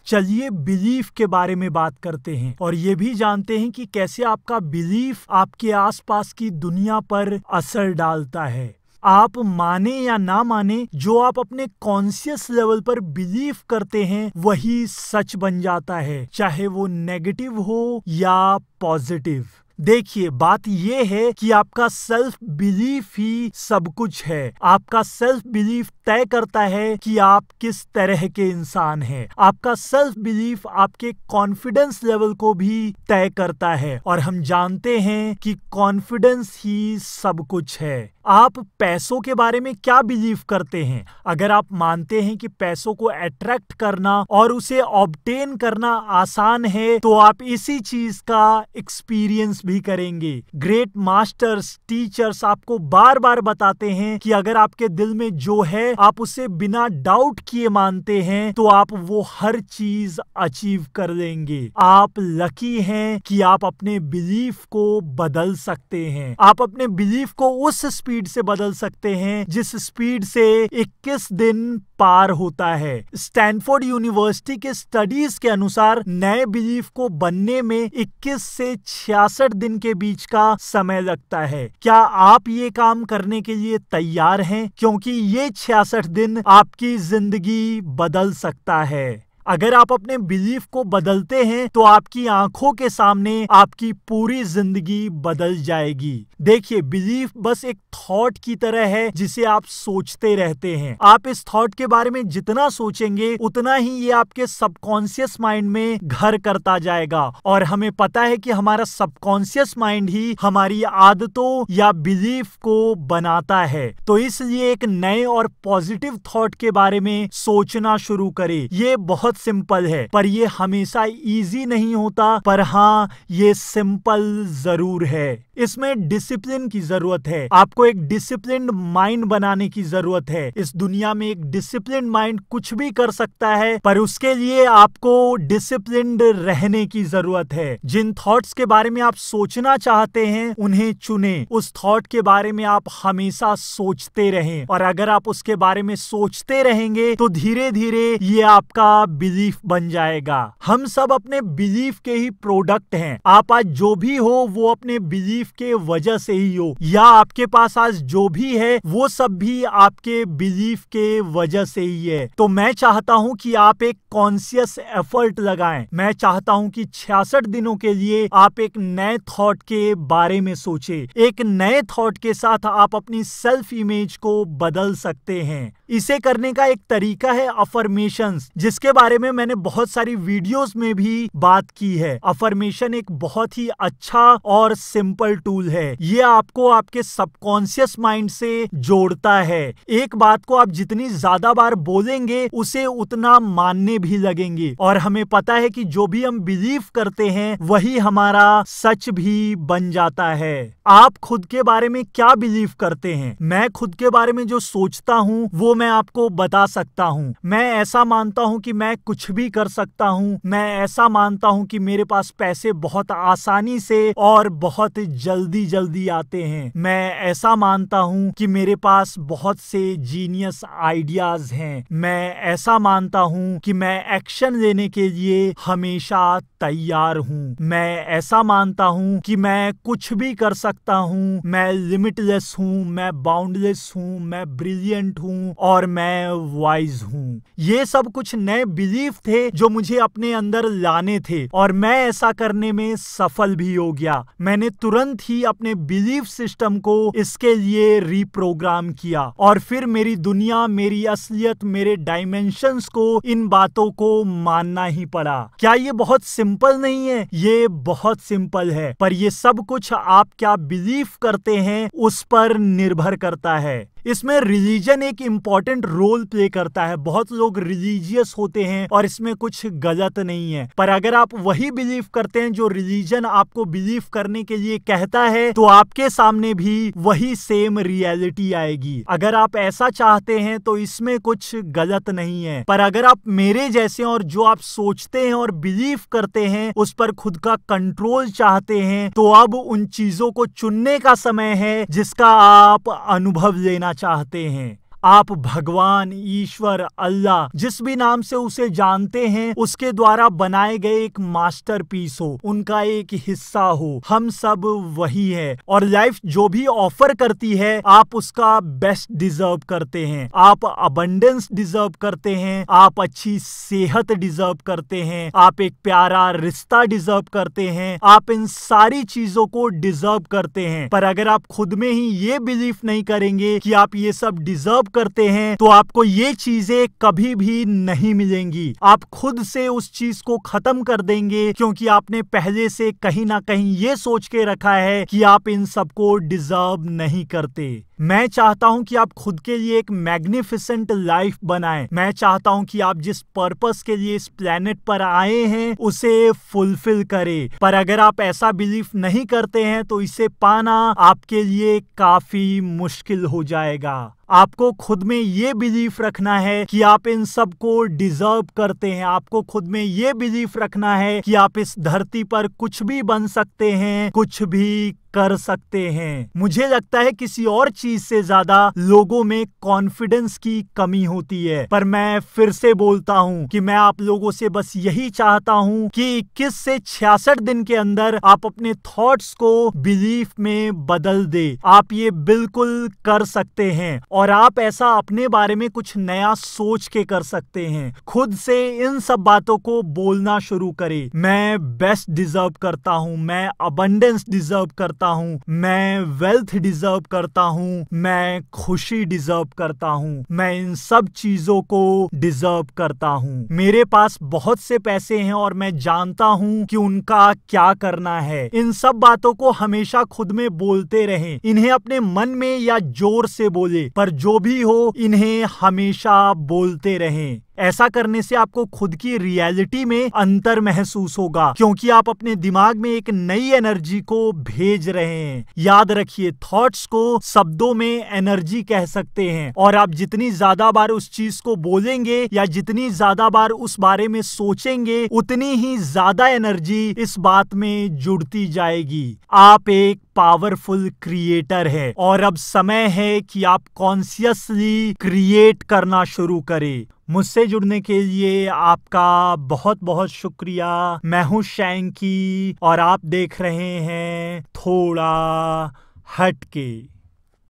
चलिए बिलीफ के बारे में बात करते हैं और ये भी जानते हैं कि कैसे आपका बिलीफ आपके आसपास की दुनिया पर असर डालता है। आप माने या ना माने, जो आप अपने कॉन्शियस लेवल पर बिलीव करते हैं वही सच बन जाता है, चाहे वो नेगेटिव हो या पॉजिटिव। देखिए, बात यह है कि आपका सेल्फ बिलीफ ही सब कुछ है। आपका सेल्फ बिलीफ तय करता है कि आप किस तरह के इंसान हैं। आपका सेल्फ बिलीफ आपके कॉन्फिडेंस लेवल को भी तय करता है और हम जानते हैं कि कॉन्फिडेंस ही सब कुछ है। आप पैसों के बारे में क्या बिलीव करते हैं? अगर आप मानते हैं कि पैसों को अट्रैक्ट करना और उसे ऑब्टेन करना आसान है, तो आप इसी चीज का एक्सपीरियंस भी करेंगे। ग्रेट मास्टर्स, टीचर्स आपको बार बार बताते हैं कि अगर आपके दिल में जो है आप उसे बिना डाउट किए मानते हैं तो आप वो हर चीज अचीव कर लेंगे। आप लकी हैं कि आप अपने बिलीफ को बदल सकते हैं। आप अपने बिलीफ को उस स्पीड से बदल सकते हैं जिस स्पीड से 21 दिन पार होता है। स्टैनफोर्ड यूनिवर्सिटी के स्टडीज के अनुसार नए बिलीफ को बनने में 21 से 66 दिन के बीच का समय लगता है। क्या आप ये काम करने के लिए तैयार हैं? क्योंकि ये 66 दिन आपकी जिंदगी बदल सकता है। अगर आप अपने बिलीफ को बदलते हैं तो आपकी आंखों के सामने आपकी पूरी जिंदगी बदल जाएगी। देखिए, बिलीफ बस एक थॉट की तरह है जिसे आप सोचते रहते हैं। आप इस थॉट के बारे में जितना सोचेंगे उतना ही ये आपके सबकॉन्शियस माइंड में घर करता जाएगा और हमें पता है कि हमारा सबकॉन्शियस माइंड ही हमारी आदतों या बिलीफ को बनाता है। तो इसलिए एक नए और पॉजिटिव थॉट के बारे में सोचना शुरू करें। ये बहुत सिंपल है, पर ये हमेशा इजी नहीं होता, पर हाँ, ये सिंपल जरूर है। इसमें डिसिप्लिन की जरूरत है। आपको एक डिसिप्लिन्ड माइंड बनाने की जरूरत है। इस दुनिया में एक डिसिप्लिन्ड माइंड कुछ भी कर सकता है, पर उसके लिए आपको डिसिप्लिन्ड रहने की जरूरत है। जिन थॉट्स के बारे में आप सोचना चाहते हैं उन्हें चुनें। उस थॉट के बारे में आप हमेशा सोचते रहें और अगर आप उसके बारे में सोचते रहेंगे तो धीरे धीरे ये आपका बिलीफ बन जाएगा। हम सब अपने बिलीफ के ही प्रोडक्ट हैं। आप आज जो भी हो वो अपने बिलीफ के वजह से ही हो, या आपके पास आज जो भी है वो सब भी आपके बिलीफ के वजह से ही है। तो मैं चाहता हूं कि आप एक कॉन्शियस एफर्ट लगाएं। मैं चाहता हूं कि 66 दिनों के लिए आप एक नए थॉट के बारे में सोचें। एक नए थॉट के साथ आप अपनी सेल्फ इमेज को बदल सकते हैं। इसे करने का एक तरीका है अफर्मेशंस, जिसके बारे में मैंने बहुत सारी वीडियोस में भी बात की है। अफर्मेशन एक बहुत ही अच्छा और सिंपल टूल है। ये आपको आपके सबकॉन्शियस माइंड से जोड़ता है। एक बात को आप जितनी ज्यादा बार बोलेंगे उसे उतना मानने भी लगेंगे और हमें पता है कि जो भी हम बिलीव करते हैं वही हमारा सच भी बन जाता है। आप खुद के बारे में क्या बिलीव करते हैं? मैं खुद के बारे में जो सोचता हूँ वो मैं आपको बता सकता हूँ। मैं ऐसा मानता हूँ कि मैं कुछ भी कर सकता हूँ। मैं ऐसा मानता हूँ कि मेरे पास पैसे बहुत आसानी से और बहुत जल्दी आते हैं। मैं ऐसा मानता हूँ कि मेरे पास बहुत से जीनियस आइडियाज हैं। मैं ऐसा मानता हूँ कि मैं एक्शन लेने के लिए हमेशा तैयार हूँ। मैं ऐसा मानता हूँ कि मैं कुछ भी कर सकता हूँ। मैं लिमिटलेस हूँ, मैं बाउंडलेस हूँ, मैं ब्रिलियंट हूँ और मैं वाइज हूँ। ये सब कुछ नए बिलीफ थे जो मुझे अपने अंदर लाने थे और मैं ऐसा करने में सफल भी हो गया। मैंने तुरंत ही अपने बिलीफ सिस्टम को इसके लिए रीप्रोग्राम किया और फिर मेरी दुनिया, मेरी असलियत, मेरे डायमेंशंस को, इन बातों को मानना ही पड़ा। क्या ये बहुत सिंपल नहीं है? ये बहुत सिंपल है, पर ये सब कुछ आप क्या बिलीव करते हैं उस पर निर्भर करता है। इसमें रिलीजन एक इम्पॉर्टेंट रोल प्ले करता है। बहुत लोग रिलीजियस होते हैं और इसमें कुछ गलत नहीं है, पर अगर आप वही बिलीव करते हैं जो रिलीजन आपको बिलीव करने के लिए कहता है तो आपके सामने भी वही सेम रियलिटी आएगी। अगर आप ऐसा चाहते हैं तो इसमें कुछ गलत नहीं है, पर अगर आप मेरे जैसे और जो आप सोचते हैं और बिलीव करते हैं उस पर खुद का कंट्रोल चाहते हैं, तो अब उन चीजों को चुनने का समय है जिसका आप अनुभव लेना चाहते हैं। आप भगवान, ईश्वर, अल्लाह, जिस भी नाम से उसे जानते हैं, उसके द्वारा बनाए गए एक मास्टरपीस हो, उनका एक हिस्सा हो। हम सब वही है और लाइफ जो भी ऑफर करती है आप उसका बेस्ट डिजर्व करते हैं। आप अबंडेंस डिजर्व करते हैं, आप अच्छी सेहत डिजर्व करते हैं, आप एक प्यारा रिश्ता डिजर्व करते हैं, आप इन सारी चीजों को डिजर्व करते हैं। पर अगर आप खुद में ही ये बिलीव नहीं करेंगे कि आप ये सब डिजर्व करते हैं तो आपको ये चीजें कभी भी नहीं मिलेंगी। आप खुद से उस चीज को खत्म कर देंगे क्योंकि आपने पहले से कहीं ना कहीं ये सोच के रखा है कि आप इन सबको डिजर्व नहीं करते। मैं चाहता हूं कि आप खुद के लिए एक मैग्निफिसेंट लाइफ बनाएं। मैं चाहता हूं कि आप जिस पर्पस के लिए इस प्लेनेट पर आए हैं उसे फुलफिल करें। पर अगर आप ऐसा बिलीव नहीं करते हैं तो इसे पाना आपके लिए काफी मुश्किल हो जाएगा। आपको खुद में ये बिलीफ रखना है कि आप इन सब को डिजर्व करते हैं। आपको खुद में ये बिलीफ रखना है कि आप इस धरती पर कुछ भी बन सकते हैं, कुछ भी कर सकते हैं। मुझे लगता है किसी और चीज से ज्यादा लोगों में कॉन्फिडेंस की कमी होती है। पर मैं फिर से बोलता हूं कि मैं आप लोगों से बस यही चाहता हूं कि 21 से 66 दिन के अंदर आप अपने थॉट्स को बिलीफ में बदल दे। आप ये बिल्कुल कर सकते हैं और आप ऐसा अपने बारे में कुछ नया सोच के कर सकते हैं। खुद से इन सब बातों को बोलना शुरू करें। मैं बेस्ट डिजर्व करता हूं, मैं अबंडेंस डिजर्व करता हूं, मैं वेल्थ डिजर्व करता हूं, मैं खुशी डिजर्व करता हूं, मैं इन सब चीजों को डिजर्व करता हूं। मेरे पास बहुत से पैसे हैं और मैं जानता हूं कि उनका क्या करना है। इन सब बातों को हमेशा खुद में बोलते रहें। इन्हें अपने मन में या जोर से बोले, पर जो भी हो इन्हें हमेशा बोलते रहें। ऐसा करने से आपको खुद की रियलिटी में अंतर महसूस होगा क्योंकि आप अपने दिमाग में एक नई एनर्जी को भेज रहे हैं। याद रखिए, थॉट्स को शब्दों में एनर्जी कह सकते हैं और आप जितनी ज्यादा बार उस चीज को बोलेंगे या जितनी ज्यादा बार उस बारे में सोचेंगे उतनी ही ज्यादा एनर्जी इस बात में जुड़ती जाएगी। आप एक पावरफुल क्रिएटर है और अब समय है कि आप कॉन्शियसली क्रिएट करना शुरू करें। मुझसे जुड़ने के लिए आपका बहुत बहुत शुक्रिया। मैं हूं शैंकी और आप देख रहे हैं थोड़ा हटके।